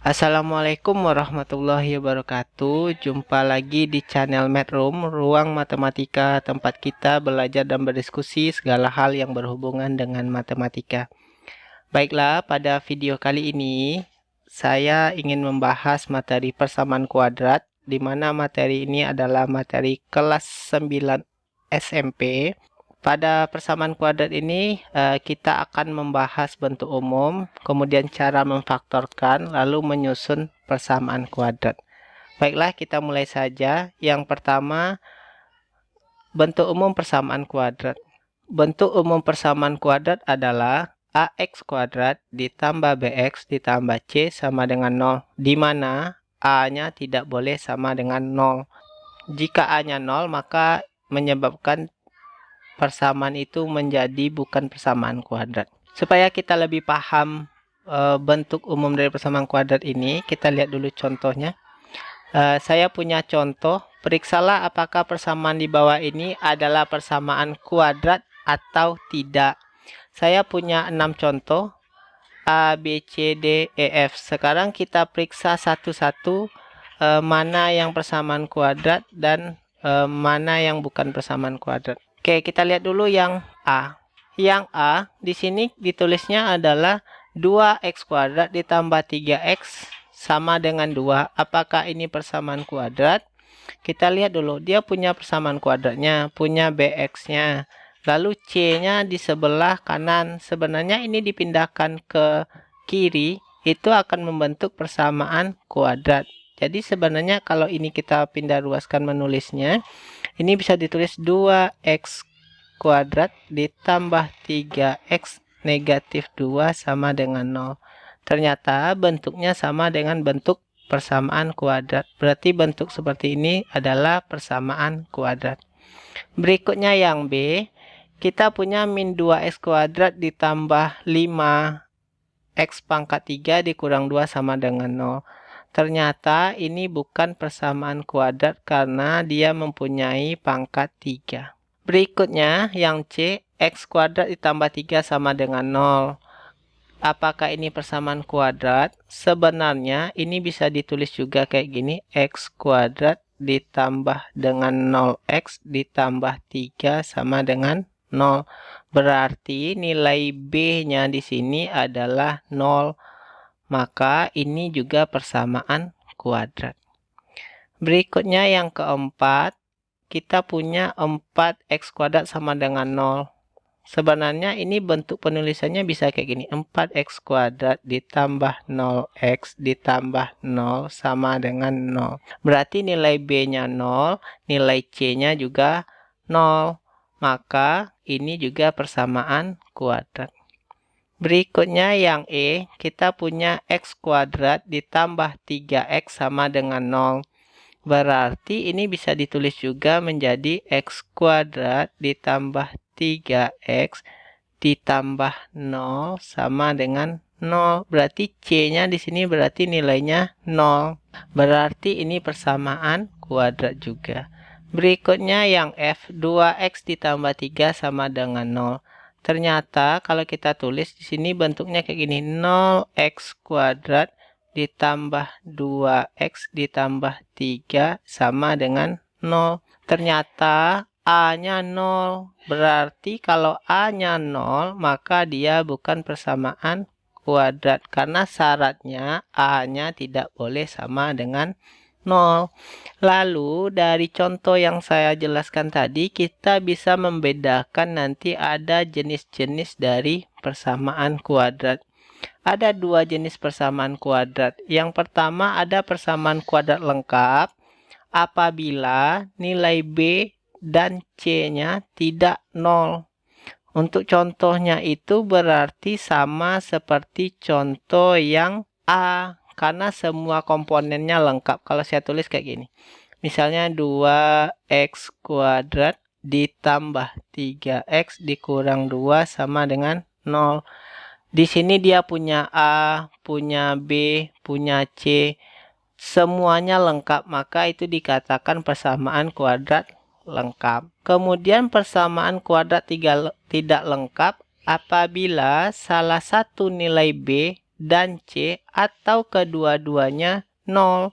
Assalamualaikum warahmatullahi wabarakatuh. Jumpa lagi di channel Mathroom, ruang matematika tempat kita belajar dan berdiskusi segala hal yang berhubungan dengan matematika. Baiklah, pada video kali ini saya ingin membahas materi persamaan kuadrat, di mana materi ini adalah materi kelas 9 SMP. Pada persamaan kuadrat ini kita akan membahas bentuk umum, kemudian cara memfaktorkan, lalu menyusun persamaan kuadrat. Baiklah, kita mulai saja. Yang pertama, bentuk umum persamaan kuadrat. Bentuk umum persamaan kuadrat adalah ax kuadrat ditambah bx ditambah c sama dengan 0, di mana a-nya tidak boleh sama dengan 0. Jika a-nya 0, maka menyebabkan persamaan itu menjadi bukan persamaan kuadrat. Supaya kita lebih paham bentuk umum dari persamaan kuadrat ini, kita lihat dulu contohnya. Saya punya contoh, periksalah apakah persamaan di bawah ini adalah persamaan kuadrat atau tidak. Saya punya 6 contoh, A, B, C, D, E, F. Sekarang kita periksa satu-satu mana yang persamaan kuadrat dan mana yang bukan persamaan kuadrat. Oke, kita lihat dulu yang A. Yang A di sini ditulisnya adalah 2x kuadrat ditambah 3x sama dengan 2. Apakah ini persamaan kuadrat? Kita lihat dulu, dia punya persamaan kuadratnya, punya bx-nya. Lalu c-nya di sebelah kanan. Sebenarnya ini dipindahkan ke kiri, itu akan membentuk persamaan kuadrat. Jadi sebenarnya kalau ini kita pindah ruaskan menulisnya, ini bisa ditulis 2x kuadrat ditambah 3x negatif 2 sama dengan 0. Ternyata bentuknya sama dengan bentuk persamaan kuadrat. Berarti bentuk seperti ini adalah persamaan kuadrat. Berikutnya yang B, kita punya min 2x kuadrat ditambah 5x pangkat 3 dikurang 2 sama dengan 0. Ternyata ini bukan persamaan kuadrat karena dia mempunyai pangkat 3. Berikutnya yang C, x kuadrat ditambah 3 sama dengan 0. Apakah ini persamaan kuadrat? Sebenarnya ini bisa ditulis juga kayak gini, x kuadrat ditambah dengan 0x ditambah 3 sama dengan 0. Berarti nilai B-nya di sini adalah 0. Maka ini juga persamaan kuadrat. Berikutnya yang keempat, kita punya 4x kuadrat sama dengan 0. Sebenarnya ini bentuk penulisannya bisa kayak gini, 4x kuadrat ditambah 0x ditambah 0 sama dengan 0. Berarti nilai B-nya 0, nilai C-nya juga 0. Maka ini juga persamaan kuadrat. Berikutnya yang E, kita punya x kuadrat ditambah 3x sama dengan 0. Berarti ini bisa ditulis juga menjadi x kuadrat ditambah 3x ditambah 0 sama dengan 0. Berarti C-nya di sini berarti nilainya 0. Berarti ini persamaan kuadrat juga. Berikutnya yang F, 2x ditambah 3 sama dengan 0. Ternyata kalau kita tulis di sini bentuknya kayak gini, 0x kuadrat ditambah 2x ditambah 3 sama dengan 0. Ternyata A-nya 0. Berarti kalau A-nya 0, maka dia bukan persamaan kuadrat. Karena syaratnya A-nya tidak boleh sama dengan 0. Lalu dari contoh yang saya jelaskan tadi, kita bisa membedakan nanti ada jenis-jenis dari persamaan kuadrat. Ada dua jenis persamaan kuadrat. Yang pertama ada persamaan kuadrat lengkap apabila nilai B dan C-nya tidak 0. Untuk contohnya itu berarti sama seperti contoh yang A, karena semua komponennya lengkap. Kalau saya tulis kayak gini, misalnya 2x kuadrat ditambah 3x dikurang 2 sama dengan 0. Di sini dia punya A, punya B, punya C. Semuanya lengkap, maka itu dikatakan persamaan kuadrat lengkap. Kemudian persamaan kuadrat tidak lengkap apabila salah satu nilai B dan C atau kedua-duanya 0.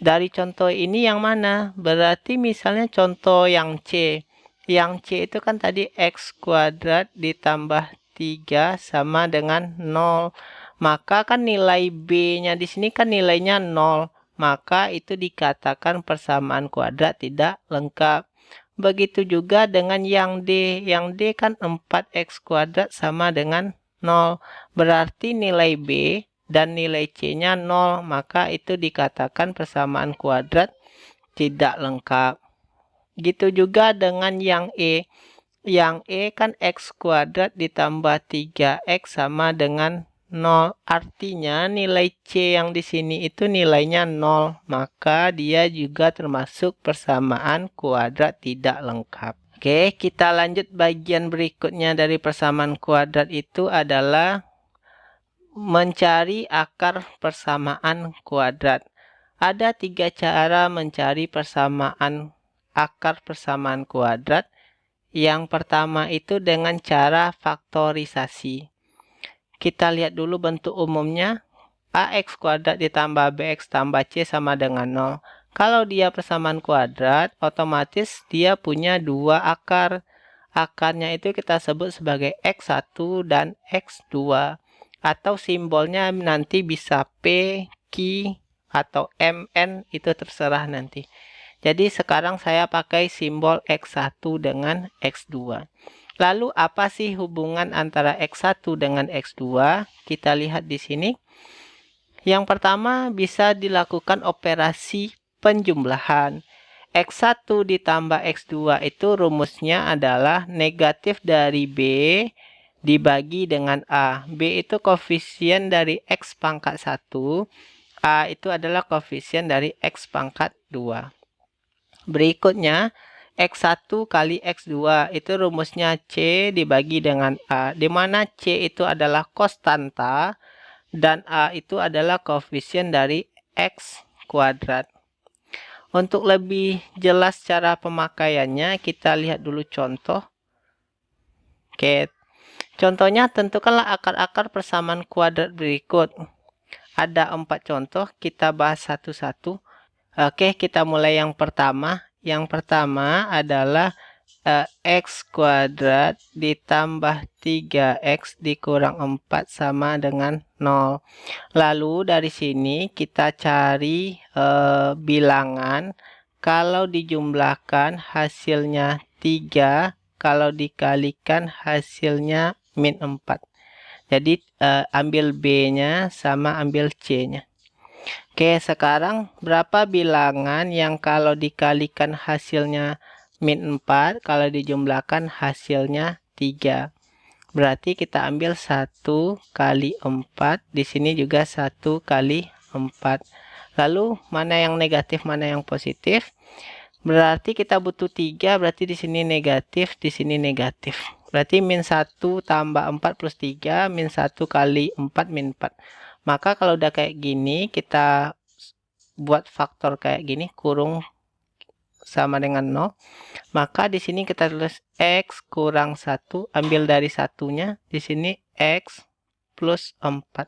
Dari contoh ini yang mana? Berarti misalnya contoh yang C. Yang C itu kan tadi X kuadrat ditambah 3 sama dengan 0. Maka kan nilai B-nya di sini kan nilainya 0. Maka itu dikatakan persamaan kuadrat tidak lengkap. Begitu juga dengan yang D. Yang D kan 4X kuadrat sama dengan 0. Berarti nilai B dan nilai C-nya 0, maka itu dikatakan persamaan kuadrat tidak lengkap. Gitu juga dengan yang E. Yang E kan X kuadrat ditambah 3X sama dengan 0. Artinya nilai C yang di sini itu nilainya 0, maka dia juga termasuk persamaan kuadrat tidak lengkap. Oke, kita lanjut bagian berikutnya dari persamaan kuadrat itu adalah mencari akar persamaan kuadrat. Ada 3 cara mencari akar persamaan kuadrat. Yang pertama itu dengan cara faktorisasi. Kita lihat dulu bentuk umumnya. AX kuadrat ditambah BX tambah C sama dengan 0. Kalau dia persamaan kuadrat, otomatis dia punya 2 akar. Akarnya itu kita sebut sebagai X1 dan X2. Atau simbolnya nanti bisa P, Q, atau MN, itu terserah nanti. Jadi sekarang saya pakai simbol X1 dengan X2. Lalu apa sih hubungan antara X1 dengan X2? Kita lihat di sini. Yang pertama bisa dilakukan operasi penjumlahan. X1 ditambah X2 itu rumusnya adalah negatif dari B dibagi dengan A. B itu koefisien dari X pangkat 1. A itu adalah koefisien dari X pangkat 2. Berikutnya, X1 kali X2 itu rumusnya C dibagi dengan A. Di mana C itu adalah konstanta dan A itu adalah koefisien dari X kuadrat. Untuk lebih jelas cara pemakaiannya, kita lihat dulu contoh. Oke. Contohnya, tentukanlah akar-akar persamaan kuadrat berikut. Ada 4 contoh, kita bahas satu-satu. Oke, kita mulai yang pertama. Yang pertama adalah X kuadrat ditambah 3X dikurang 4 sama dengan 0. Lalu dari sini kita cari bilangan. Kalau dijumlahkan hasilnya 3, kalau dikalikan hasilnya min 4. Jadi ambil B-nya sama ambil C-nya. Oke, sekarang berapa bilangan yang kalau dikalikan hasilnya min 4, kalau dijumlahkan hasilnya 3. Berarti kita ambil 1 kali 4, di sini juga 1 kali 4. Lalu mana yang negatif, mana yang positif? Berarti kita butuh 3, berarti di sini negatif, di sini negatif. Berarti min 1 tambah 4 plus 3, min 1 kali 4 min 4. Maka kalau udah kayak gini, kita buat faktor kayak gini, kurung sama dengan 0. Maka di sini kita tulis X kurang 1, ambil dari satunya, di sini X plus 4.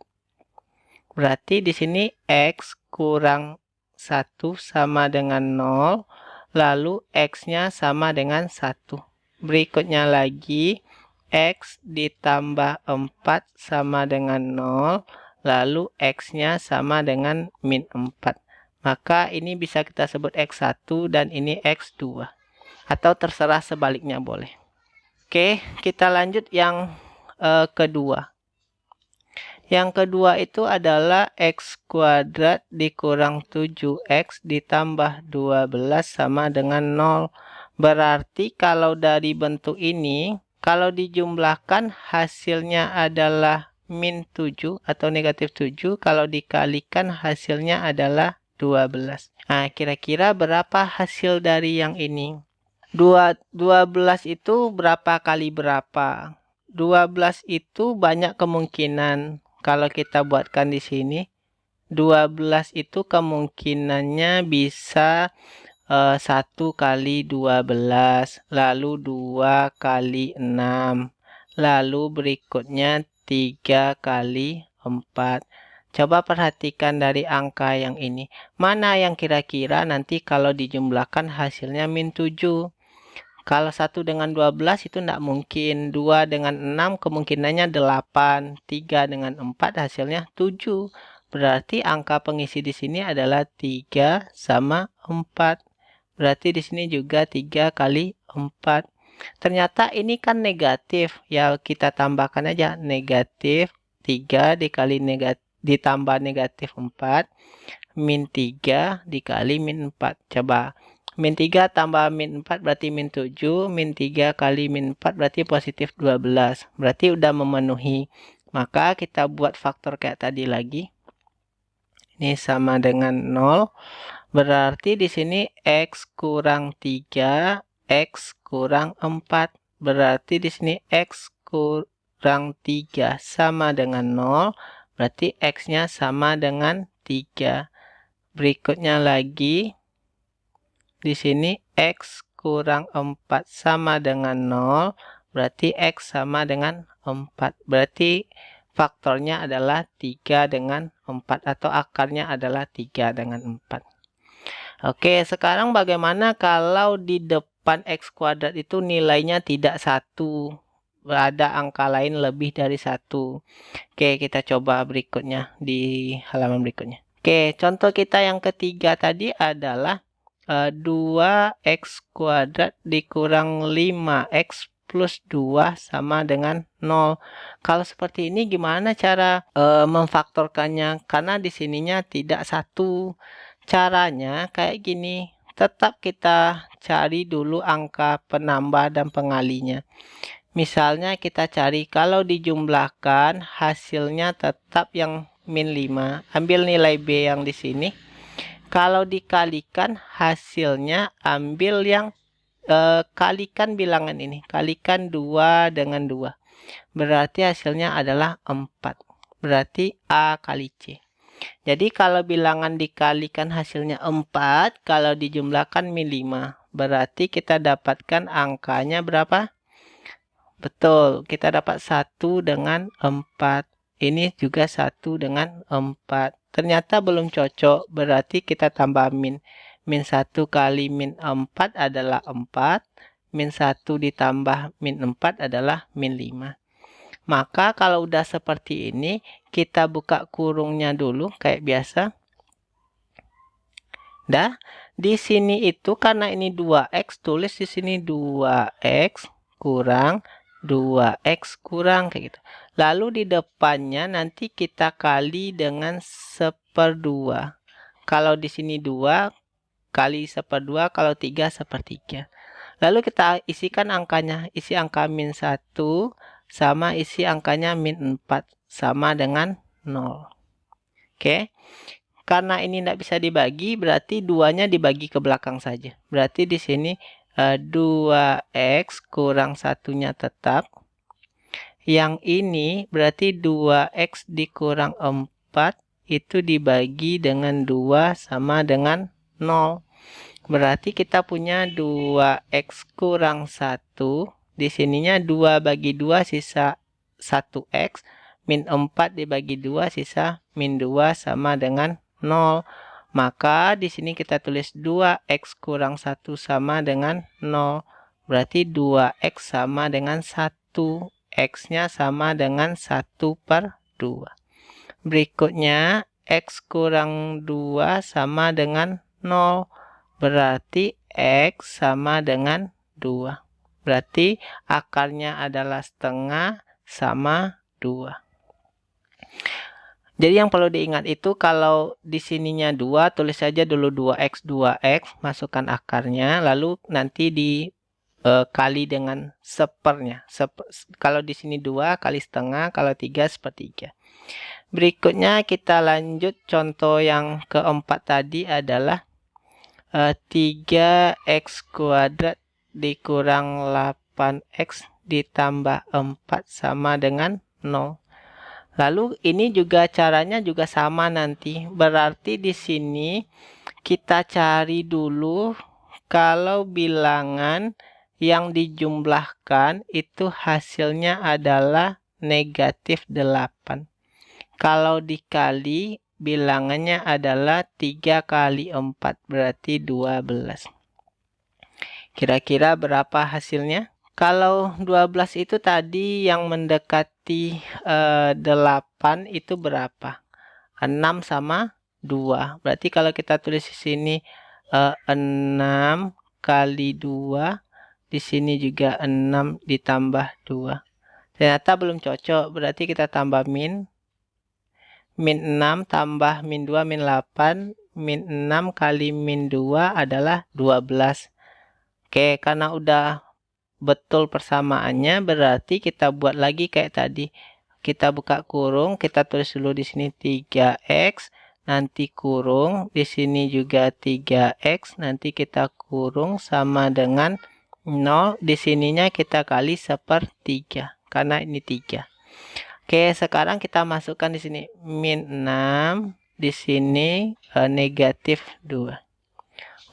Berarti di sini X kurang 1 sama dengan 0. Lalu X-nya sama dengan 1. Berikutnya lagi, X ditambah 4 sama dengan 0. Lalu X-nya sama dengan min 4. Maka ini bisa kita sebut X1 dan ini X2. Atau terserah sebaliknya boleh. Oke, kita lanjut yang kedua. Yang kedua itu adalah X kuadrat dikurang 7X ditambah 12 sama dengan 0. Berarti kalau dari bentuk ini, kalau dijumlahkan hasilnya adalah min 7 atau negatif 7. Kalau dikalikan hasilnya adalah 12. Nah, kira-kira berapa hasil dari yang ini? 12 itu berapa kali berapa? 12 itu banyak kemungkinan. Kalau kita buatkan di sini, 12 itu kemungkinannya bisa 1 kali 12, lalu 2 kali 6, lalu berikutnya 3 kali 4. Coba perhatikan dari angka yang ini. Mana yang kira-kira nanti kalau dijumlahkan hasilnya min 7. Kalau 1 dengan 12 itu tidak mungkin. 2 dengan 6 kemungkinannya 8. 3 dengan 4 hasilnya 7. Berarti angka pengisi di sini adalah 3 sama 4. Berarti di sini juga 3 kali 4. Ternyata ini kan negatif. Ya kita tambahkan aja. Negatif 3 dikali ditambah negatif 4. Min 3 dikali min 4. Coba. Min 3 tambah min 4 berarti min 7. Min 3 kali min 4 berarti positif 12. Berarti udah memenuhi. Maka kita buat faktor kayak tadi lagi. Ini sama dengan 0. Berarti di sini X kurang 3. X kurang 4. Berarti di sini X kurang 3 sama dengan 0. Berarti X-nya sama dengan 3. Berikutnya lagi. Di sini X kurang 4 sama dengan 0. Berarti X sama dengan 4. Berarti faktornya adalah 3 dengan 4. Atau akarnya adalah 3 dengan 4. Oke, sekarang bagaimana kalau di depan X kuadrat itu nilainya tidak 1. Ada angka lain lebih dari 1. Oke, kita coba berikutnya di halaman berikutnya. Oke, contoh kita yang ketiga tadi adalah 2x kuadrat dikurang 5x plus 2 sama dengan 0. Kalau seperti ini gimana cara memfaktorkannya? Karena di sininya tidak 1. Caranya kayak gini. Tetap kita cari dulu angka penambah dan pengalinya. Misalnya kita cari kalau dijumlahkan hasilnya tetap yang min 5. Ambil nilai B yang di sini. Kalau dikalikan hasilnya ambil yang kalikan bilangan ini. Kalikan 2 dengan 2. Berarti hasilnya adalah 4. Berarti A kali C. Jadi kalau bilangan dikalikan hasilnya 4. Kalau dijumlahkan min 5. Berarti kita dapatkan angkanya berapa? Betul. Kita dapat 1 dengan 4. Ini juga 1 dengan 4. Ternyata belum cocok, berarti kita tambah min. Min 1 kali min 4 adalah 4. Min 1 ditambah min 4 adalah min 5. Maka kalau udah seperti ini, kita buka kurungnya dulu kayak biasa. Dah, di sini itu karena ini 2x, tulis di sini 2x kurang 2x kurang kayak gitu. Lalu di depannya nanti kita kali dengan 1/2. Kalau di sini 2 kali 1/2, kalau 3 1/3. Lalu kita isikan angkanya. Isi angka min 1 sama isi angkanya min 4 sama dengan 0. Oke. Karena ini tidak bisa dibagi, berarti 2-nya dibagi ke belakang saja. Berarti di sini 2x kurang 1-nya tetap. Yang ini berarti 2x dikurang 4 itu dibagi dengan 2 sama dengan 0. Berarti kita punya 2x kurang 1. Di sininya 2 bagi 2 sisa 1x. Min 4 dibagi 2 sisa min 2 sama dengan 0. Maka di sini kita tulis 2x kurang 1 sama dengan 0. Berarti 2x sama dengan 1. X-nya sama dengan 1/2. Berikutnya, X kurang 2 sama dengan 0. Berarti X sama dengan 2. Berarti akarnya adalah setengah sama 2. Jadi yang perlu diingat itu kalau di sininya 2, tulis saja dulu 2x, masukkan akarnya, lalu nanti dikali dengan sepernya. Kalau di sini 2 kali setengah, kalau 3 1/3. Berikutnya kita lanjut contoh yang keempat tadi adalah 3x kuadrat dikurang 8x ditambah 4 sama dengan 0. Lalu ini juga caranya juga sama nanti. Berarti di sini kita cari dulu kalau bilangan yang dijumlahkan itu hasilnya adalah negatif 8. Kalau dikali, bilangannya adalah 3 kali 4, berarti 12. Kira-kira berapa hasilnya? Kalau 12 itu tadi yang mendekati 8 itu berapa? 6 sama 2. Berarti kalau kita tulis di sini 6 kali 2, di sini juga 6 ditambah 2. Ternyata belum cocok, berarti kita tambah min. Min 6 tambah min 2, min 8. Min 6 kali min 2 adalah 12. Oke, karena udah betul persamaannya, berarti kita buat lagi kayak tadi. Kita buka kurung, kita tulis dulu di sini 3x, nanti kurung, di sini juga 3x, nanti kita kurung sama dengan 0, di sininya kita kali 1/3 karena ini 3. Oke, sekarang kita masukkan di sini min 6, di sini negatif 2.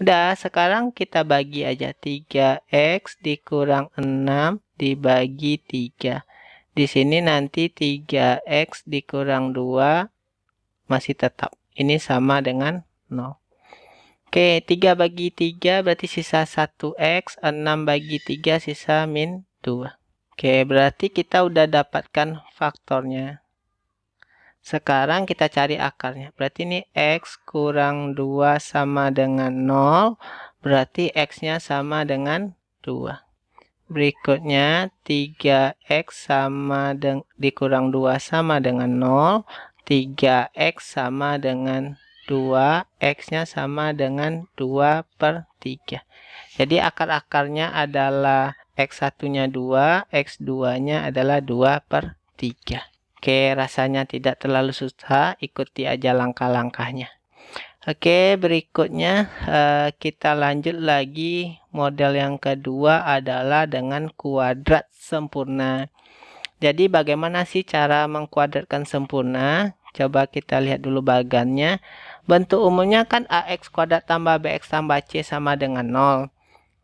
Udah, sekarang kita bagi aja 3x dikurang 6 dibagi 3. Di sini nanti 3x dikurang 2 masih tetap. Ini sama dengan 0. Oke, 3 bagi 3 berarti sisa 1x, 6 bagi 3 sisa min 2. Oke, berarti kita udah dapatkan faktornya. Sekarang kita cari akarnya. Berarti ini x kurang 2 sama dengan 0. Berarti x-nya sama dengan 2. Berikutnya 3x sama dikurang 2 sama dengan 0. 3x sama dengan 2. X-nya sama dengan 2/3. Jadi akar-akarnya adalah x1-nya 2. X2-nya adalah 2/3. Oke, rasanya tidak terlalu susah, ikuti aja langkah-langkahnya. Oke, berikutnya kita lanjut lagi. Model yang kedua adalah dengan kuadrat sempurna. Jadi bagaimana sih cara mengkuadratkan sempurna? Coba kita lihat dulu bagannya. Bentuk umumnya kan ax kuadrat tambah bx tambah c sama dengan 0.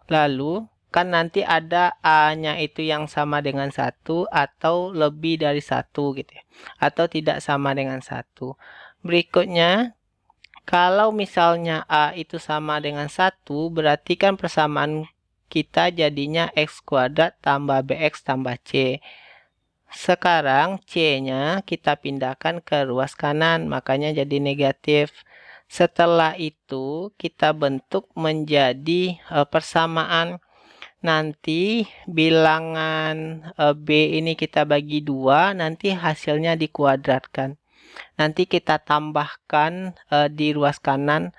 Lalu kan nanti ada A-nya itu yang sama dengan 1 atau lebih dari 1 gitu ya. Atau tidak sama dengan 1. Berikutnya, kalau misalnya A itu sama dengan 1, berarti kan persamaan kita jadinya x kuadrat tambah bx tambah c. Sekarang C-nya kita pindahkan ke ruas kanan, makanya jadi negatif. Setelah itu kita bentuk menjadi persamaan. Nanti bilangan B ini kita bagi 2, nanti hasilnya dikuadratkan. Nanti kita tambahkan di ruas kanan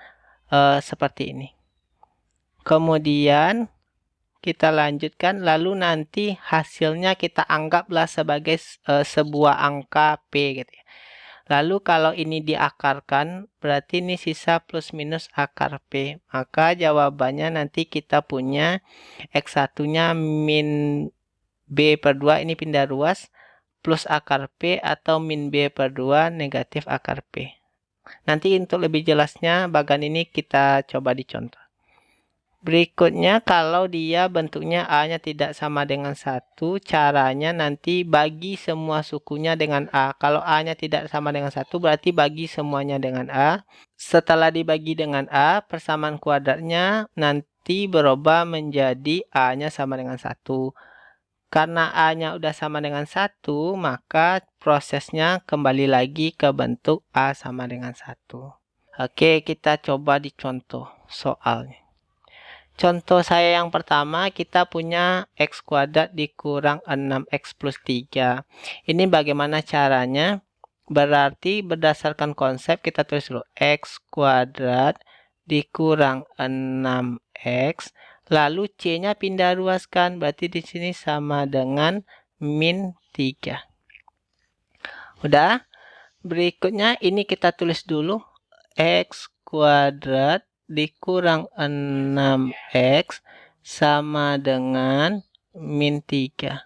seperti ini. Kemudian kita lanjutkan, lalu nanti hasilnya kita anggaplah sebagai sebuah angka P gitu ya. Lalu kalau ini diakarkan, berarti ini sisa plus minus akar P. Maka jawabannya nanti kita punya X1-nya min B/2, ini pindah ruas, plus akar P atau min B/2 negatif akar P. Nanti untuk lebih jelasnya bagan ini kita coba dicontoh. Berikutnya, kalau dia bentuknya A-nya tidak sama dengan 1, caranya nanti bagi semua sukunya dengan A. Kalau A-nya tidak sama dengan 1, berarti bagi semuanya dengan A. Setelah dibagi dengan A, persamaan kuadratnya nanti berubah menjadi A-nya sama dengan 1. Karena A-nya udah sama dengan 1, maka prosesnya kembali lagi ke bentuk A sama dengan 1. Oke, kita coba dicontoh soalnya. Contoh saya yang pertama, kita punya x kuadrat dikurang 6x plus 3. Ini bagaimana caranya? Berarti berdasarkan konsep kita tulis dulu x kuadrat dikurang 6x. Lalu c-nya pindah ruaskan, berarti di sini sama dengan min 3. Udah? Berikutnya ini kita tulis dulu x kuadrat dikurang 6x sama dengan min 3.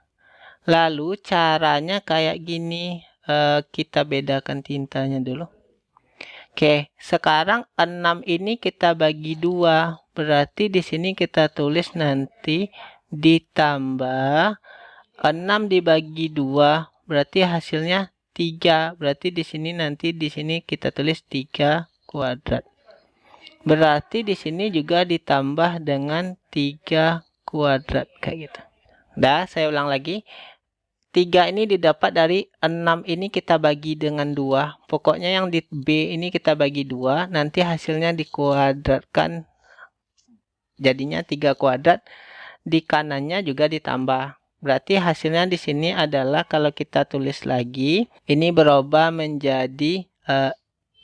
Lalu caranya kayak gini, kita bedakan tintanya dulu. Oke, sekarang 6 ini kita bagi 2. Berarti di sini kita tulis nanti ditambah 6 dibagi 2. Berarti hasilnya 3. Berarti di sini nanti di sini kita tulis 3 kuadrat. Berarti di sini juga ditambah dengan 3 kuadrat kayak gitu. Dah, saya ulang lagi. 3 ini didapat dari 6 ini kita bagi dengan 2. Pokoknya yang di B ini kita bagi 2, nanti hasilnya dikuadratkan. Jadinya 3 kuadrat, di kanannya juga ditambah. Berarti hasilnya di sini adalah kalau kita tulis lagi, ini berubah menjadi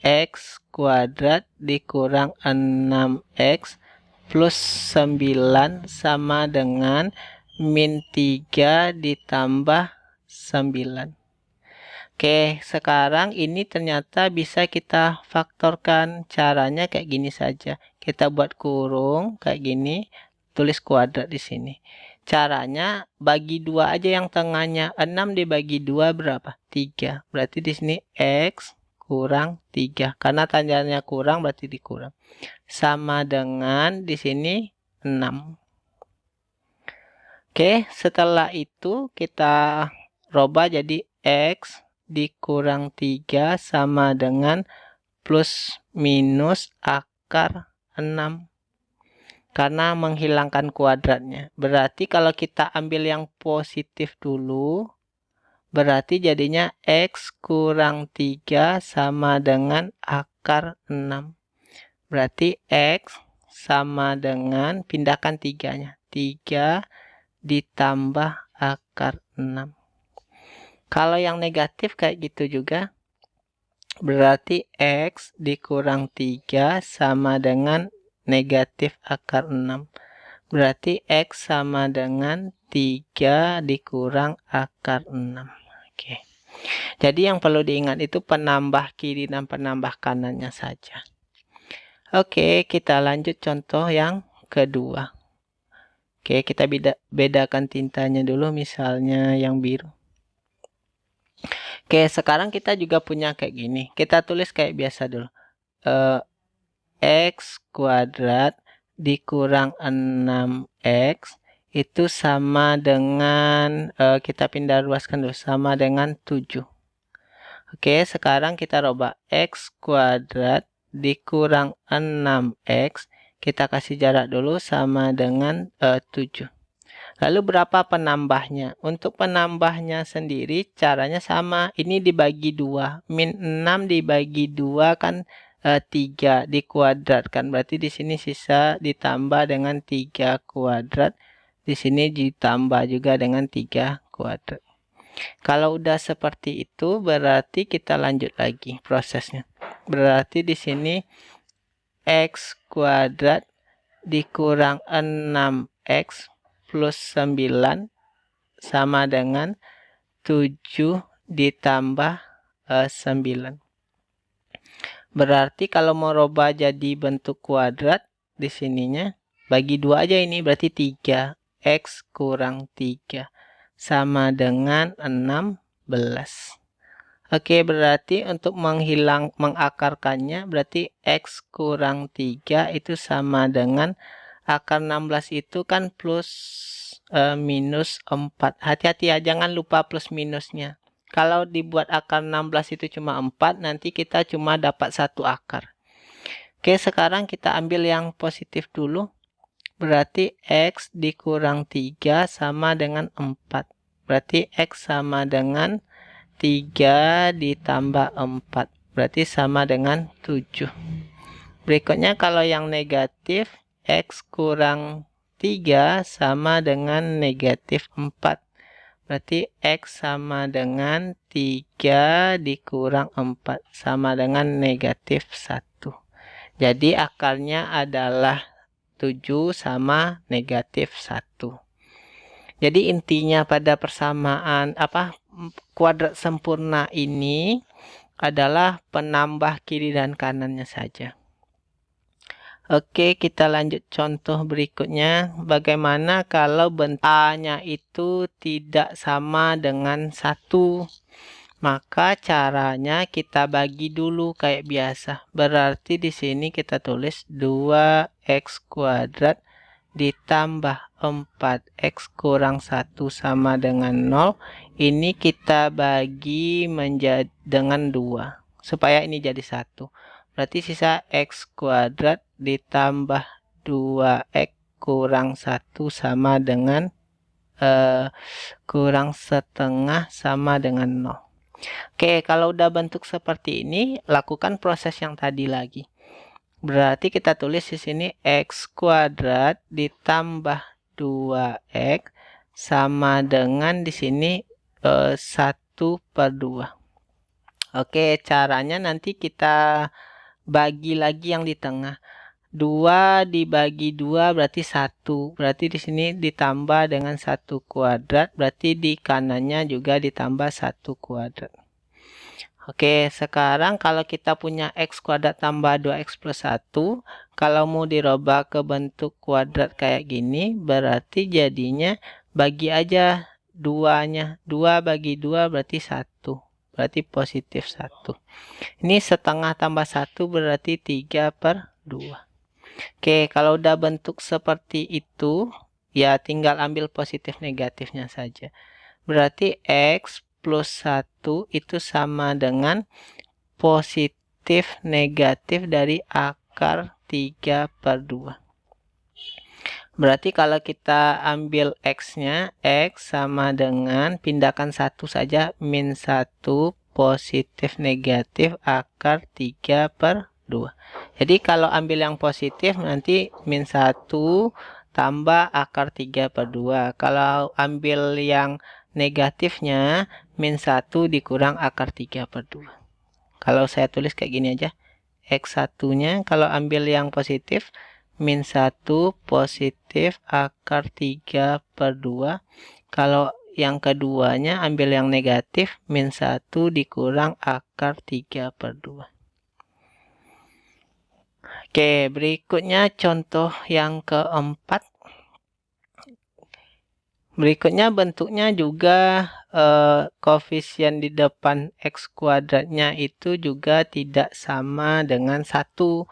X kuadrat dikurang 6X plus 9 sama dengan min 3 ditambah 9. Oke, sekarang ini ternyata bisa kita faktorkan. Caranya kayak gini saja. Kita buat kurung kayak gini, tulis kuadrat di sini. Caranya bagi 2 aja yang tengahnya. 6 dibagi 2 berapa? 3. Berarti di sini X kurang 3. Karena tandanya kurang berarti dikurang. Sama dengan di sini 6. Oke, setelah itu kita rubah jadi X dikurang 3 sama dengan plus minus akar 6. Karena menghilangkan kuadratnya. Berarti kalau kita ambil yang positif dulu, berarti jadinya X kurang 3 sama dengan akar 6. Berarti X sama dengan, pindahkan 3-nya. 3 ditambah akar 6. Kalau yang negatif kayak gitu juga, berarti X dikurang 3 sama dengan negatif akar 6. Berarti X sama dengan 3 dikurang akar 6. Oke. Jadi yang perlu diingat itu penambah kiri dan penambah kanannya saja. Oke, kita lanjut contoh yang kedua. Oke, kita bedakan tintanya dulu, misalnya yang biru. Oke, sekarang kita juga punya kayak gini. Kita tulis kayak biasa dulu. X kuadrat dikurang 6X itu sama dengan, kita pindah luaskan dulu, sama dengan 7. Oke, sekarang kita rubah X kuadrat dikurang 6X. Kita kasih jarak dulu sama dengan 7. Lalu berapa penambahnya? Untuk penambahnya sendiri caranya sama. Ini dibagi 2. Min 6 dibagi 2 kan 3 dikuadratkan. Berarti di sini sisa ditambah dengan 3 kuadrat. Di sini ditambah juga dengan 3 kuadrat. Kalau udah seperti itu berarti kita lanjut lagi prosesnya. Berarti di sini X kuadrat dikurang 6X plus 9 sama dengan 7 ditambah 9. Berarti kalau mau rubah jadi bentuk kuadrat di sininya bagi 2 aja ini, berarti 3. X kurang 3 sama dengan 16. Oke, berarti untuk mengakarkannya berarti X kurang 3 itu sama dengan akar 16 itu kan plus minus 4. Hati-hati ya, jangan lupa plus minusnya. Kalau dibuat akar 16 itu cuma 4, nanti kita cuma dapat 1 akar. Oke, sekarang kita ambil yang positif dulu. Berarti X dikurang 3 sama dengan 4. Berarti X sama dengan 3 ditambah 4. Berarti sama dengan 7. Berikutnya kalau yang negatif, X kurang 3 sama dengan negatif 4. Berarti X sama dengan 3 dikurang 4. Sama dengan negatif 1. Jadi akarnya adalah 7 sama negatif 1. Jadi intinya pada persamaan kuadrat sempurna ini adalah penambah kiri dan kanannya saja. Oke, kita lanjut contoh berikutnya. Bagaimana kalau bentuk A-nya itu tidak sama dengan 1? Maka caranya kita bagi dulu kayak biasa. Berarti di sini kita tulis 2x kuadrat ditambah 4x kurang 1 sama dengan 0. Ini kita bagi menjadi dengan 2 supaya ini jadi 1. Berarti sisa x kuadrat ditambah 2x kurang 1 sama dengan kurang setengah sama dengan 0. Oke, kalau udah bentuk seperti ini, lakukan proses yang tadi lagi. Berarti kita tulis di sini x kuadrat ditambah 2x sama dengan di sini 1/2. Oke, caranya nanti kita bagi lagi yang di tengah. 2 dibagi 2 berarti 1. Berarti di sini ditambah dengan 1 kuadrat. Berarti di kanannya juga ditambah 1 kuadrat. Oke, sekarang kalau kita punya x kuadrat tambah 2x plus 1. Kalau mau dirubah ke bentuk kuadrat kayak gini. Berarti jadinya bagi aja 2-nya. 2 bagi 2 berarti 1. Berarti positif 1. Ini setengah tambah 1 berarti 3/2. Oke, kalau udah bentuk seperti itu, ya tinggal ambil positif negatifnya saja. Berarti x plus 1 itu sama dengan positif negatif dari akar 3/2. Berarti kalau kita ambil x-nya, x sama dengan, pindahkan 1 saja, min 1 positif negatif akar 3/2. Jadi kalau ambil yang positif nanti min 1 tambah akar 3/2. Kalau ambil yang negatifnya min 1 dikurang akar 3/2. Kalau saya tulis kayak gini aja. X1-nya kalau ambil yang positif min 1 positif akar 3/2. Kalau yang keduanya ambil yang negatif min 1 dikurang akar 3/2. Oke, berikutnya contoh yang keempat. Berikutnya bentuknya juga koefisien di depan x kuadratnya itu juga tidak sama dengan 1.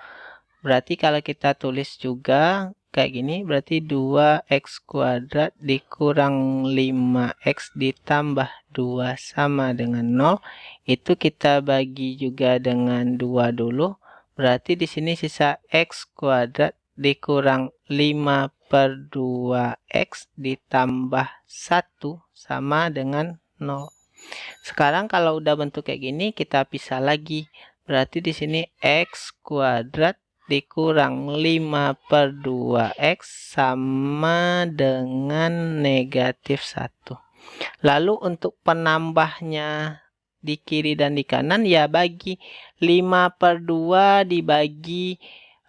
Berarti kalau kita tulis juga kayak gini, berarti 2x kuadrat dikurang 5x ditambah 2 sama dengan 0. Itu kita bagi juga dengan 2 dulu. Berarti di sini sisa x kuadrat dikurang 5/2x ditambah 1 sama dengan 0. Sekarang kalau udah bentuk kayak gini, kita pisah lagi. Berarti di sini x kuadrat dikurang 5/2x sama dengan negatif 1. Lalu untuk penambahnya di kiri dan di kanan, ya bagi 5/2 dibagi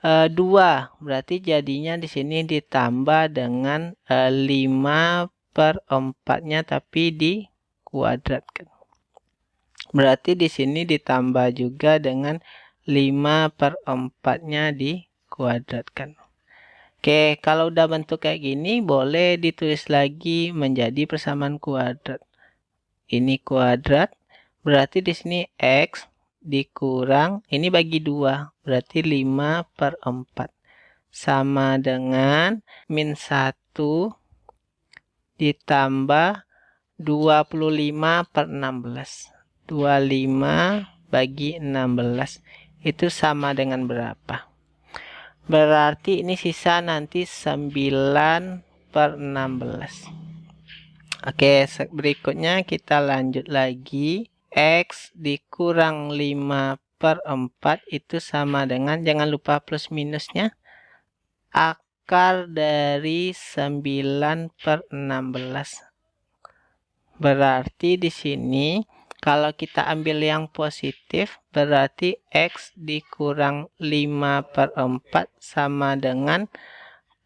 2. Berarti jadinya di sini ditambah dengan 5/4-nya tapi dikuadratkan. Berarti di sini ditambah juga dengan 5/4-nya dikuadratkan. Oke, kalau udah bentuk kayak gini boleh ditulis lagi menjadi persamaan kuadrat. Ini kuadrat, berarti di sini x dikurang, ini bagi 2, berarti 5/4. Sama dengan min 1 ditambah 25/16. 25 bagi 16. Itu sama dengan berapa? Berarti ini sisa nanti 9/16. Oke, berikutnya kita lanjut lagi. X dikurang 5/4 itu sama dengan, jangan lupa plus minusnya, akar dari 9/16. Berarti di sini kalau kita ambil yang positif, berarti x dikurang 5/4 sama dengan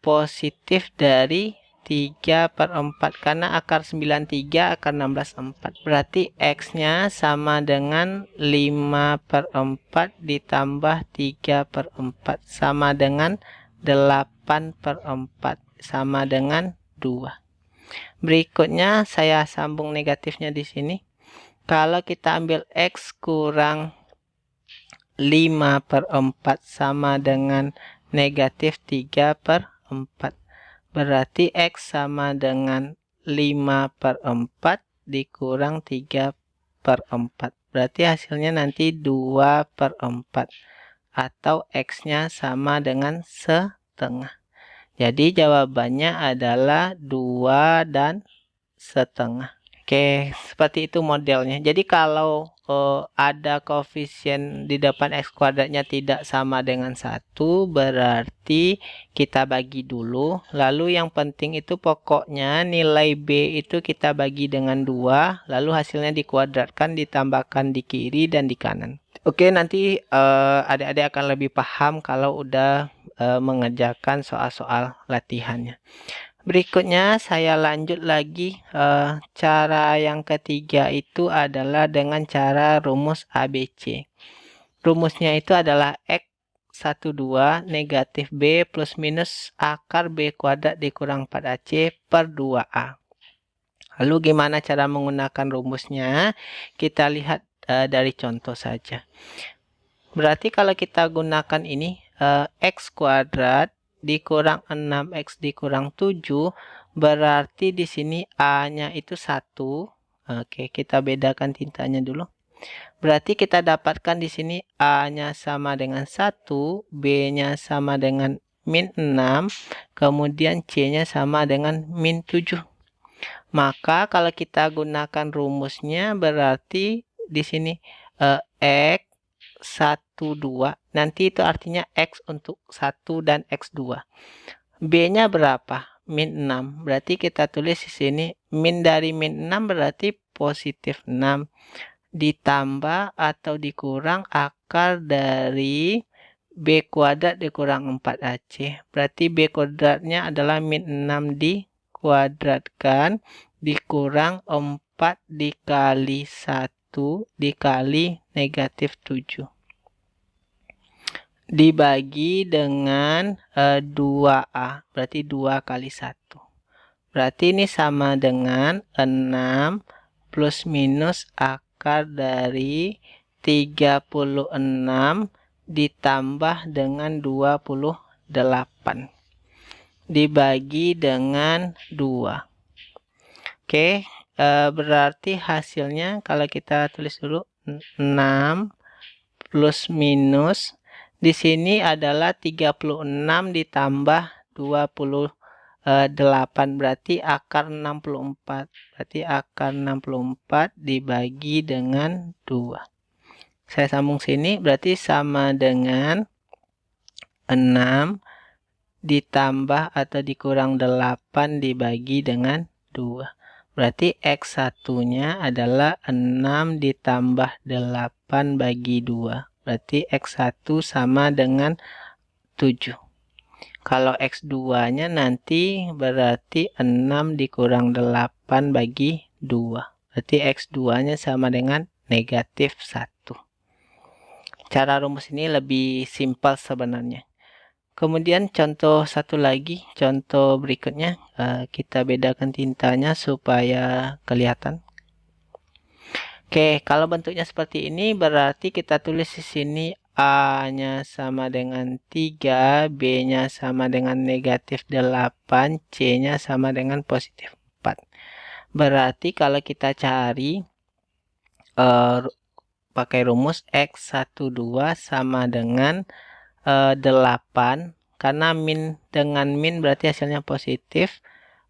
positif dari 3/4. Karena akar 93, akar 16/4. Berarti x-nya sama dengan 5/4 ditambah 3/4. Sama dengan 8/4. Sama dengan 2. Berikutnya saya sambung negatifnya di sini. Kalau kita ambil x kurang 5/4 sama dengan negatif 3/4. Berarti X sama dengan 5/4 dikurang 3/4. Berarti hasilnya nanti 2/4. Atau X-nya sama dengan setengah. Jadi jawabannya adalah 2 dan setengah. Oke, seperti itu modelnya. Jadi kalau ada koefisien di depan X kuadratnya tidak sama dengan 1, berarti kita bagi dulu. Lalu yang penting itu pokoknya nilai B itu kita bagi dengan 2, lalu hasilnya dikuadratkan, ditambahkan di kiri dan di kanan. Oke, nanti adik-adik akan lebih paham kalau udah mengerjakan soal-soal latihannya. Berikutnya saya lanjut lagi, cara yang ketiga itu adalah dengan cara rumus ABC. Rumusnya itu adalah X 12 negatif B plus minus akar B kuadrat dikurang 4AC per 2A. Lalu gimana cara menggunakan rumusnya? Kita lihat dari contoh saja. Berarti kalau kita gunakan ini, X kuadrat dikurang 6X dikurang 7, berarti di sini A-nya itu 1. Oke, kita bedakan tintanya dulu. Berarti kita dapatkan di sini A-nya sama dengan 1, B-nya sama dengan min 6, kemudian C-nya sama dengan min 7. Maka kalau kita gunakan rumusnya berarti di sini X 1, 2. Nanti itu artinya X untuk 1 dan X2. B-nya berapa? Min 6. Berarti kita tulis di sini min dari min 6 berarti positif 6. Ditambah atau dikurang akar dari B kuadrat dikurang 4AC. Berarti B kuadratnya adalah min 6 dikuadratkan dikurang 4 dikali 1 dikali negatif 7. Dibagi dengan 2A, berarti 2 kali 1. Berarti ini sama dengan 6 plus minus akar dari 36 ditambah dengan 28. Dibagi dengan 2. Oke, berarti hasilnya kalau kita tulis dulu 6 plus minus di sini adalah 36 ditambah 28 berarti akar 64. Berarti akar 64 dibagi dengan 2. Saya sambung sini berarti sama dengan 6 ditambah atau dikurang 8 dibagi dengan 2. Berarti X1-nya adalah 6 ditambah 8 bagi 2. Berarti X1 sama dengan 7. Kalau X2-nya nanti berarti 6 dikurang 8 bagi 2. Berarti X2-nya sama dengan negatif 1. Cara rumus ini lebih simpel sebenarnya. Kemudian contoh satu lagi, contoh berikutnya, kita bedakan tintanya supaya kelihatan. Oke, kalau bentuknya seperti ini berarti kita tulis di sini A-nya sama dengan 3, B-nya sama dengan negatif 8, C-nya sama dengan positif 4. Berarti kalau kita cari pakai rumus X12 sama dengan 8, karena min dengan min berarti hasilnya positif,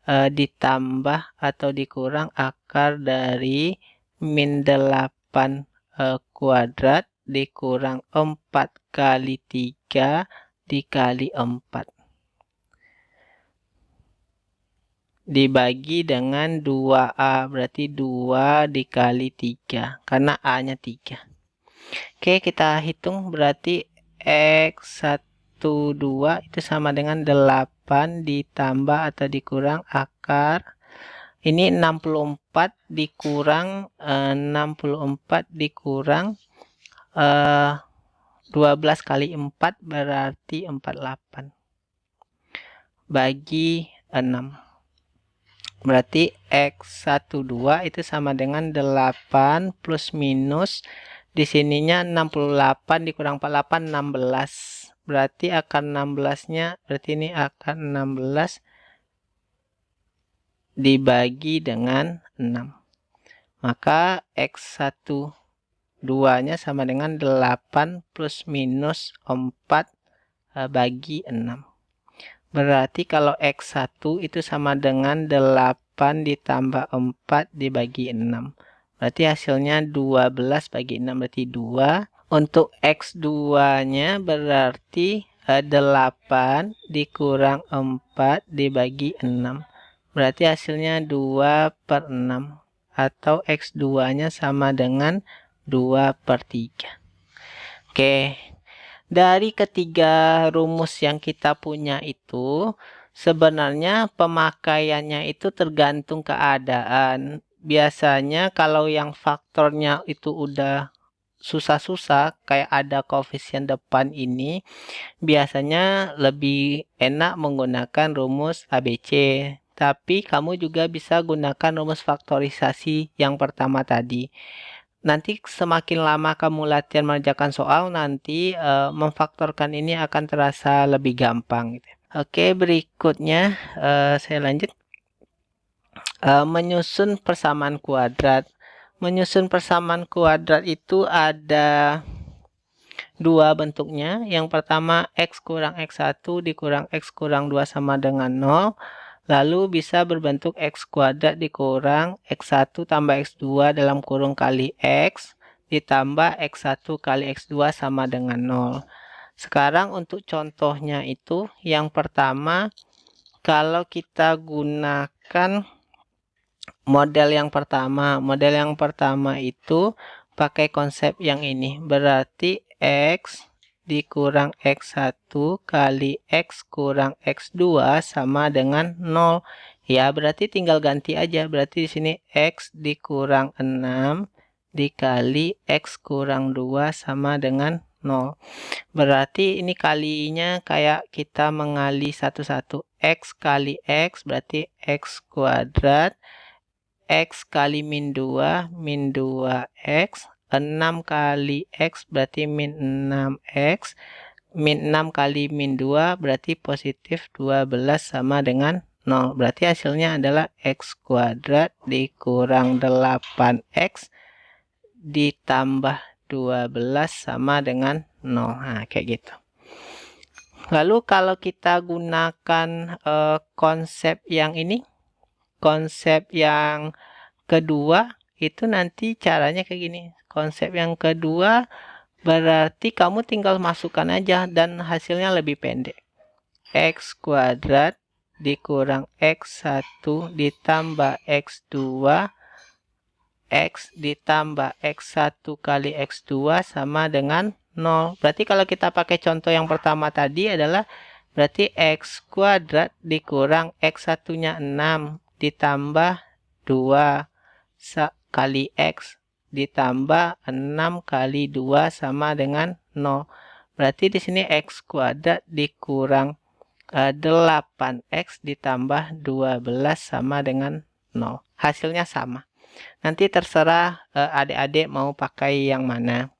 ditambah atau dikurang akar dari min 8 kuadrat dikurang 4 kali 3 dikali 4. Dibagi dengan 2A, berarti 2 dikali 3, karena A-nya 3. Oke, kita hitung berarti X12 itu sama dengan 8 ditambah atau dikurang akar. Ini 64 dikurang 64 dikurang 12 kali 4 berarti 48. Bagi 6. Berarti X12 itu sama dengan 8 plus minus. Di sininya 68 dikurang 48, 16. Berarti akar 16-nya, berarti ini akar 16 dibagi dengan 6. Maka X1 2-nya sama dengan 8 plus minus 4 bagi 6. Berarti kalau X1 itu sama dengan 8 ditambah 4 dibagi 6. Berarti hasilnya 12 bagi 6, berarti 2. Untuk X2-nya berarti 8 dikurang 4 dibagi 6. Berarti hasilnya 2/6. Atau X2-nya sama dengan 2/3. Oke. Dari ketiga rumus yang kita punya itu, sebenarnya pemakaiannya itu tergantung keadaan. Biasanya kalau yang faktornya itu udah susah-susah, kayak ada koefisien depan ini, biasanya lebih enak menggunakan rumus ABC. Tapi kamu juga bisa gunakan rumus faktorisasi yang pertama tadi. Nanti semakin lama kamu latihan mengerjakan soal, nanti memfaktorkan ini akan terasa lebih gampang. Gitu. Oke, berikutnya saya lanjut. Menyusun persamaan kuadrat. Menyusun persamaan kuadrat itu ada dua bentuknya. Yang pertama, X kurang X1 dikurang X kurang 2 sama dengan 0. Lalu bisa berbentuk X kuadrat dikurang X1 tambah X2 dalam kurung kali X ditambah X1 kali X2 sama dengan 0. Sekarang untuk contohnya itu, yang pertama, kalau kita gunakan model yang pertama itu pakai konsep yang ini. Berarti X dikurang X1 kali X kurang X2 sama dengan 0. Ya, berarti tinggal ganti aja. Berarti di sini X dikurang 6 dikali X kurang 2 sama dengan 0. Berarti ini kalinya kayak kita mengali satu-satu. X kali X berarti X kuadrat. X kali min 2 X. 6 kali X berarti min 6X. Min 6 kali min 2 berarti positif 12 sama dengan 0. Berarti hasilnya adalah X kuadrat dikurang 8X ditambah 12 sama dengan 0. Nah, kayak gitu. Lalu kalau kita gunakan konsep yang ini, konsep yang kedua, itu nanti caranya kayak gini. Konsep yang kedua berarti kamu tinggal masukkan aja dan hasilnya lebih pendek. X kuadrat dikurang X1 ditambah X2 X ditambah X1 kali X2 sama dengan 0. Berarti kalau kita pakai contoh yang pertama tadi adalah berarti X kuadrat dikurang X1-nya 6 ditambah 2 kali X ditambah 6 kali 2 sama dengan 0. Berarti di sini X kuadrat dikurang 8X ditambah 12 sama dengan 0. Hasilnya sama. Nanti terserah adik-adik mau pakai yang mana.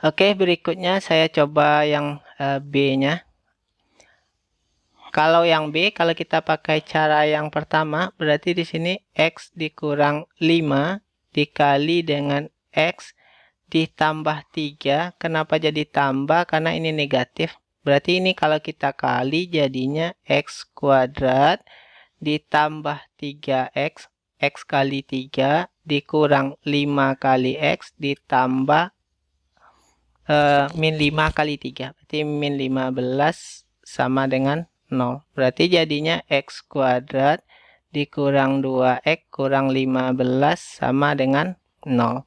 Oke, berikutnya saya coba yang B-nya. Kalau yang B, kalau kita pakai cara yang pertama, berarti di sini X dikurang 5 dikali dengan X ditambah 3. Kenapa jadi tambah? Karena ini negatif. Berarti ini kalau kita kali jadinya X kuadrat ditambah 3X. X kali 3 dikurang 5 kali X ditambah min 5 kali 3. Berarti min 15 sama dengan 0. Berarti jadinya X kuadrat dikurang 2X kurang 15 sama dengan 0.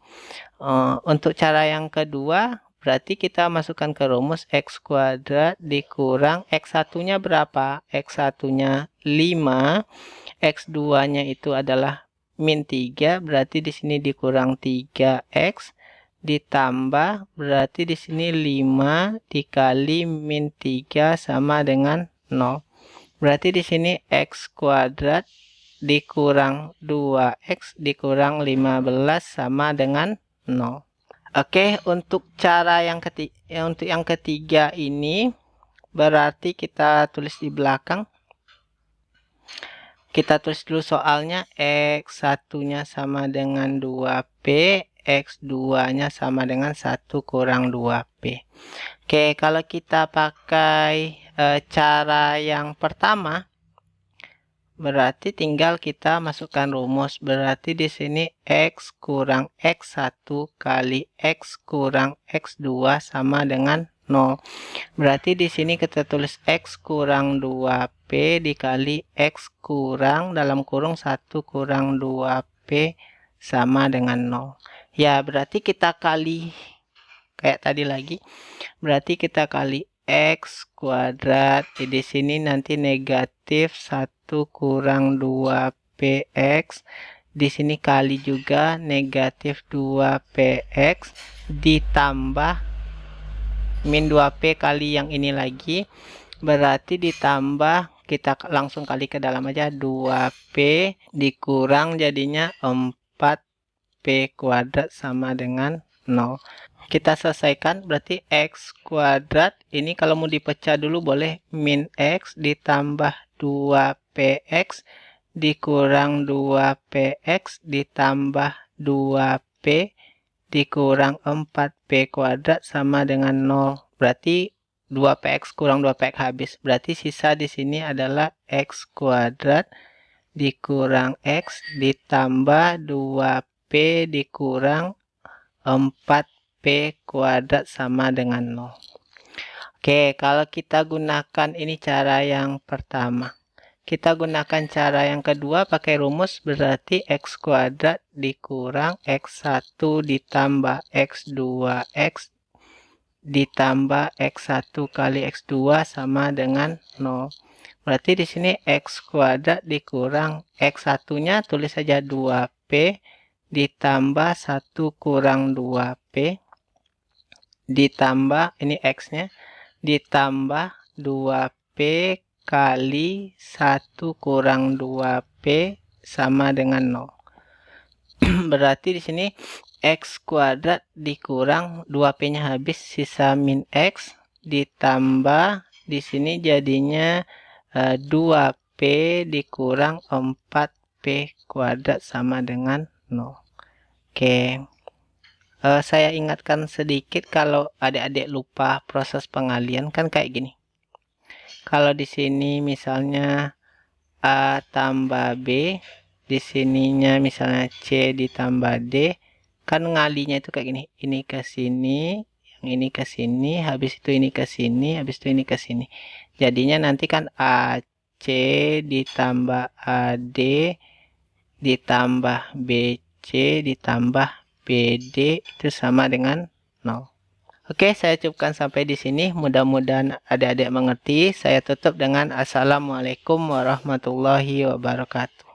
Untuk cara yang kedua, berarti kita masukkan ke rumus X kuadrat dikurang X1-nya berapa? X1-nya 5. X2-nya itu adalah min 3. Berarti di sini dikurang 3X. Ditambah, berarti di sini 5 dikali min 3 sama dengan 0. Berarti di sini X kuadrat dikurang 2X dikurang 15 sama dengan 0. Oke, untuk cara yang ketiga ini berarti kita tulis di belakang. Kita tulis dulu soalnya. X1-nya sama dengan 2P, X2-nya sama dengan 1 kurang 2P. Oke, kalau kita pakai cara yang pertama, berarti tinggal kita masukkan rumus. Berarti di sini X kurang X1 kali X kurang X2 sama dengan 0. Berarti di sini kita tulis X kurang 2P dikali X kurang dalam kurung 1 kurang 2P sama dengan 0. Ya, berarti kita kali kayak tadi lagi. Berarti kita kali X kuadrat. Di sini nanti negatif 1 kurang 2PX. Di sini kali juga negatif 2PX ditambah min 2P kali yang ini lagi. Berarti ditambah, kita langsung kali ke dalam aja, 2P dikurang jadinya 4P kuadrat sama dengan 0. Kita selesaikan, berarti X kuadrat ini kalau mau dipecah dulu boleh min X ditambah 2PX dikurang 2PX ditambah 2P dikurang 4P kuadrat sama dengan 0. Berarti 2PX kurang 2PX habis. Berarti sisa di sini adalah X kuadrat dikurang X ditambah 2P dikurang 4P kuadrat sama dengan 0. Oke, kalau kita gunakan ini cara yang pertama. Kita gunakan cara yang kedua pakai rumus, berarti X kuadrat dikurang X1 ditambah X2X ditambah X1 kali X2 sama dengan 0. Berarti di sini X kuadrat dikurang X1-nya tulis saja 2P ditambah 1 kurang 2P ditambah ini X-nya ditambah 2P kali 1 kurang 2P sama dengan 0. Berarti di sini X kuadrat dikurang 2P-nya habis, sisa min X ditambah di sini jadinya 2P dikurang 4P kuadrat sama dengan 0. Oke. Saya ingatkan sedikit kalau adik-adik lupa proses pengalian kan kayak gini. Kalau di sini misalnya A tambah B, di sininya misalnya C ditambah D, kan ngalinya itu kayak gini. Ini ke sini, yang ini ke sini, habis itu ini ke sini, habis itu ini ke sini. Jadinya nanti kan AC ditambah AD ditambah BC ditambah BD itu sama dengan 0. Oke, saya cukupkan sampai di sini. Mudah-mudahan adik-adik mengerti. Saya tutup dengan Assalamualaikum warahmatullahi wabarakatuh.